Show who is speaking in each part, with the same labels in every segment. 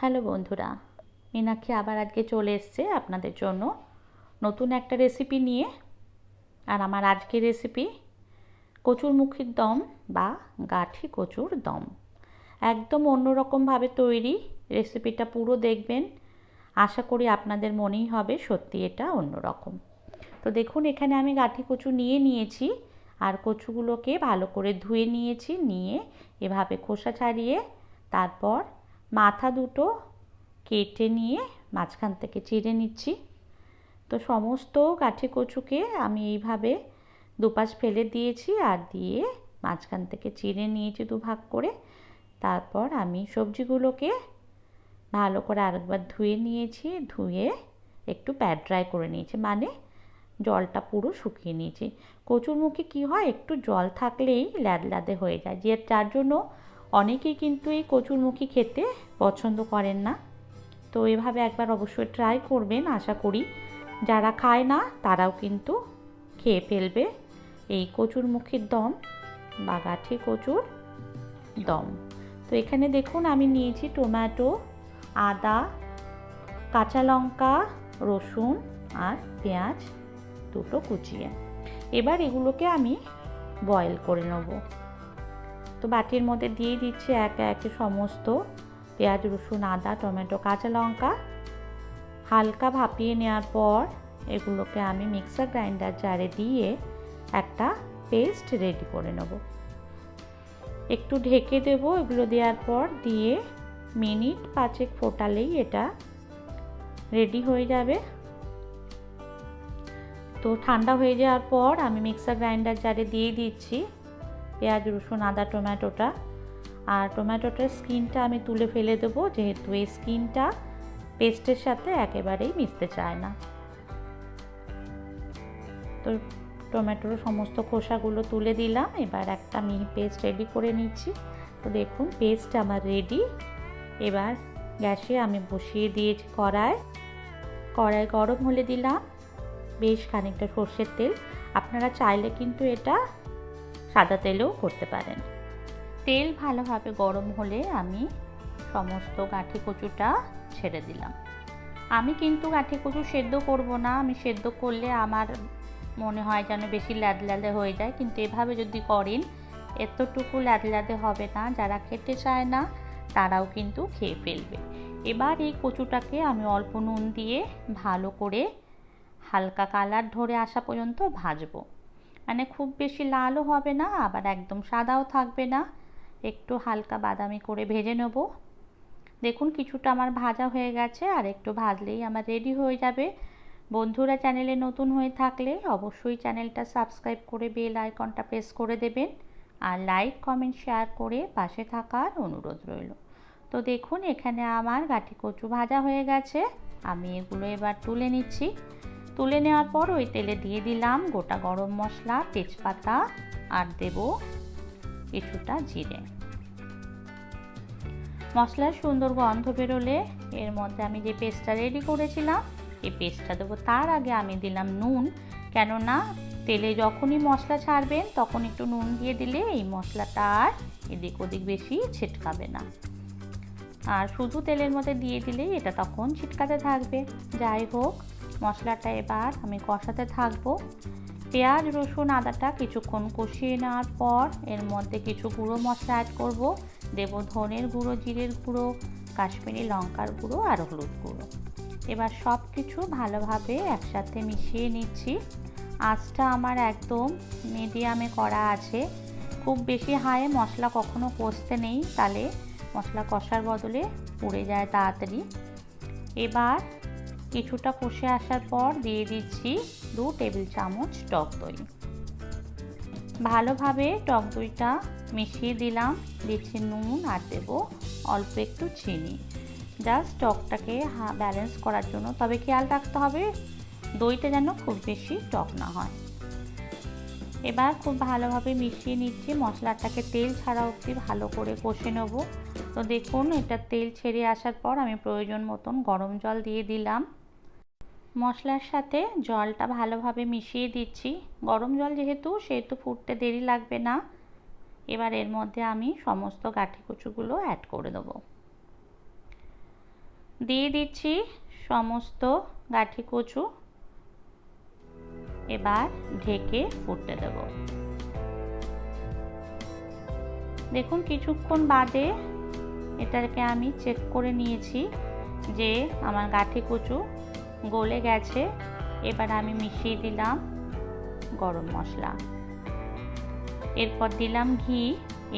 Speaker 1: Hello বন্ধুরা, মীনাক্ষী আবার আজকে চলে এসছে আপনাদের জন্য নতুন একটা রেসিপি নিয়ে। আর আমার আজকের রেসিপি কচুরমুখির দম বা গাঠি কচুর দম। একদম অন্যরকমভাবে তৈরি। রেসিপিটা পুরো দেখবেন, আশা করি আপনাদের মনেই হবে সত্যি এটা অন্যরকম। তো দেখুন, এখানে আমি গাঠি কচু নিয়েছি আর কচুগুলোকে ভালো করে ধুয়ে নিয়েছি। নিয়ে এভাবে খোসা ছাড়িয়ে তারপর মাথা দুটো কেটে নিয়ে মাঝখান থেকে চিড়ে নিচ্ছি। তো সমস্ত গাঠি কচুকে আমি এইভাবে দুপাশ ফেলে দিয়েছি আর দিয়ে মাঝখান থেকে চিড়ে নিয়েছি দুভাগ করে। তারপর আমি সবজিগুলোকে ভালো করে আরেকবার ধুয়ে নিয়েছি, ধুয়ে একটু প্যাড ড্রাই করে নিয়েছি, মানে জলটা পুরো শুকিয়ে নিয়েছি। কচুরমুখী কী হয়, একটু জল থাকলেই ল্যাদে হয়ে যায়, যার জন্য অনেকেই কিন্তু এই কচুরমুখী খেতে পছন্দ করেন না। তো এভাবে একবার অবশ্যই ট্রাই করবেন, আশা করি যারা খায় না তারাও কিন্তু খেয়ে ফেলবে এই কচুরমুখীর দম বা গাঠি কচুর দম। তো এখানে দেখুন আমি নিয়েছি টমেটো, আদা, কাঁচা লঙ্কা, রসুন আর পেঁয়াজ দুটো কুচিয়ে। এবার এগুলোকে আমি বয়েল করে নেব। তো বাটির মধ্যে দিয়ে দিচ্ছি একে একে সমস্ত পেঁয়াজ, রসুন, আদা, টমেটো, কাঁচা লঙ্কা। হালকা ভাপিয়ে নেওয়ার পর এগুলোকে আমি মিক্সার গ্রাইন্ডার জারে দিয়ে একটা পেস্ট রেডি করে নেব। একটু ঢেকে দেব, এগুলো দেওয়ার পর দিয়ে মিনিট 5 ফোটালেই এটা রেডি হয়ে যাবে। তো ঠান্ডা হয়ে যাওয়ার পর আমি মিক্সার গ্রাইন্ডার জারে দিয়ে দিচ্ছি পেঁয়াজ, রসুন, আদা, টমেটোটা। আর টমেটোটার স্কিনটা আমি তুলে ফেলে দেবো, যেহেতু এই স্কিনটা পেস্টের সাথে একেবারেই মিশতে চায় না। তো টমেটোর সমস্ত খোসাগুলো তুলে দিলাম। এবার একটা মিহি পেস্ট রেডি করে নিচ্ছি। তো দেখুন পেস্ট আমার রেডি। এবার গ্যাসে আমি বসিয়ে দিয়েছি কড়াই গরম হলে দিলাম বেশ খানিকটা সর্ষের তেল। আপনারা চাইলে কিন্তু এটা সাদা তেলেও করতে পারেন। তেল ভালোভাবে গরম হলে আমি সমস্ত গাঠি কচুটা ছেড়ে দিলাম। আমি কিন্তু গাঠি কচু সেদ্ধ করব না, আমি সেদ্ধ করলে আমার মনে হয় যেন বেশি ল্যাদে হয়ে যায়, কিন্তু এভাবে যদি করেন এতটুকু ল্যাদে হবে না। যারা খেতে চায় না তারাও কিন্তু খেয়ে ফেলবে। এবার এই কচুটাকে আমি অল্প নুন দিয়ে ভালো করে হালকা কালার ধরে আসা পর্যন্ত ভাজবো। মানে খুব বেশি লালও হবে না, আবার একদম সাদাও থাকবে না, একটু হালকা বাদামি করে ভেজে নেব। দেখুন কিছুটা আমার ভাজা হয়ে গেছে, আর একটু ভাজলেই আমার রেডি হয়ে যাবে। বন্ধুরা চ্যানেলে নতুন হয়ে থাকলে অবশ্যই চ্যানেলটা সাবস্ক্রাইব করে বেল আইকনটা প্রেস করে দেবেন, আর লাইক, কমেন্ট, শেয়ার করে পাশে থাকার অনুরোধ রইল। তো দেখুন এখানে আমার গাঠি কচু ভাজা হয়ে গেছে। আমি এগুলো এবার তুলে নিচ্ছি। তুলে নেওয়ার পর ওই তেলে দিয়ে দিলাম গোটা গরম মশলা, তেজপাতা আর দেব কিছুটা জিরে। মশলার সুন্দর গন্ধ বেরোলে এর মধ্যে আমি যে পেস্টটা রেডি করেছিলাম এই পেস্টটা দেবো। তার আগে আমি দিলাম নুন, কেননা তেলে যখনই মশলা ছাড়বেন তখন একটু নুন দিয়ে দিলে এই মশলাটা আর এদিক ওদিক বেশি ছিটকাবে না। আর শুধু তেলের মধ্যে দিয়ে দিলেই এটা তখন ছিটকাতে থাকবে। যাই হোক, মশলাটা এবার আমি কষাতে থাকবো। পেঁয়াজ, রসুন, আদাটা কিছুক্ষণ কষিয়ে নেওয়ার পর এর মধ্যে কিছু গুঁড়ো মশলা অ্যাড করব। দেব ধনের গুঁড়ো, জিরের গুঁড়ো, কাশ্মীরি লঙ্কার গুঁড়ো আর হলুদ গুঁড়ো। এবার সব কিছু ভালোভাবে একসাথে মিশিয়ে নিচ্ছি। আঁচটা আমার একদম মিডিয়ামে করা আছে, খুব বেশি হাইয়ে মশলা কখনো কষতে নেই, তাহলে মশলা কষার বদলে পুড়ে যায় তাড়াতাড়ি। এবার কিছুটা কষে আসার পর দিয়ে দিচ্ছি 2 টেবিল চামচ টক দই। ভালোভাবে টক দইটা মিশিয়ে দিলাম। দিচ্ছি নুন আর দেব অল্প একটু চিনি, জাস্ট টকটাকে ব্যালেন্স করার জন্য। তবে খেয়াল রাখতে হবে দইটা যেন খুব বেশি টক না হয়। এবার খুব ভালোভাবে মিশিয়ে নিচ্ছি। মশলাটাকে তেল ছাড়া অবধি ভালো করে কষে নেব। তো দেখুন এটা তেল ছেড়ে আসার পর আমি প্রয়োজন মতন গরম জল দিয়ে দিলাম। মশলার সাথে জলটা ভালোভাবে মিশিয়ে দিচ্ছি। গরম জল সেহেতু ফুটতে দেরি লাগবে না। এবার এর মধ্যে আমি সমস্ত গাঠি কচুগুলো অ্যাড করে দেবো। দিয়ে দিচ্ছি সমস্ত গাঠি কচু, এবার ঢেকে ফুটতে দেব। দেখুন কিছুক্ষণ বাদে এটাকে আমি চেক করে নিয়েছি যে আমার গাঠি কচু গলে গেছে। এবার আমি মিশিয়ে দিলাম গরম মশলা, এরপর দিলাম ঘি।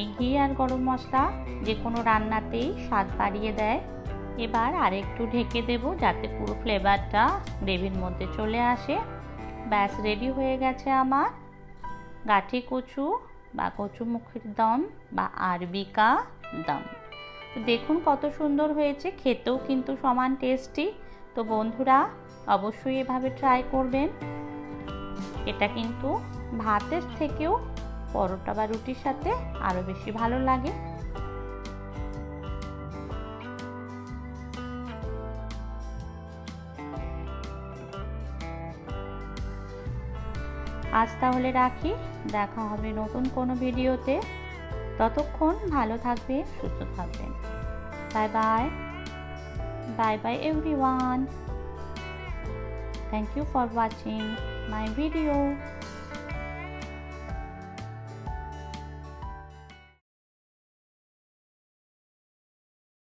Speaker 1: এই ঘি আর গরম মশলা যে কোনো রান্নাতেই স্বাদ বাড়িয়ে দেয়। এবার আরেকটু ঢেকে দেব যাতে পুরো ফ্লেভারটা গ্রেভির মধ্যে চলে আসে। ব্যাস রেডি হয়ে গেছে আমার গাঠি কচু বা কচুমুখির দম বা আরবি কা দম। তো দেখুন কত সুন্দর হয়েছে, খেতেও কিন্তু সমান টেস্টি। তো বন্ধুরা অবশ্যই এভাবে ট্রাই করবেন। এটা কিন্তু ভাতের থেকেও পরোটা বা রুটির সাথে আরও বেশি ভালো লাগে। আজ তাহলে রাখি, দেখা হবে নতুন কোনো ভিডিওতে। ততক্ষণ ভালো থাকবেন, সুস্থ থাকবেন। Bye bye, bye bye everyone. Thank you for watching my video.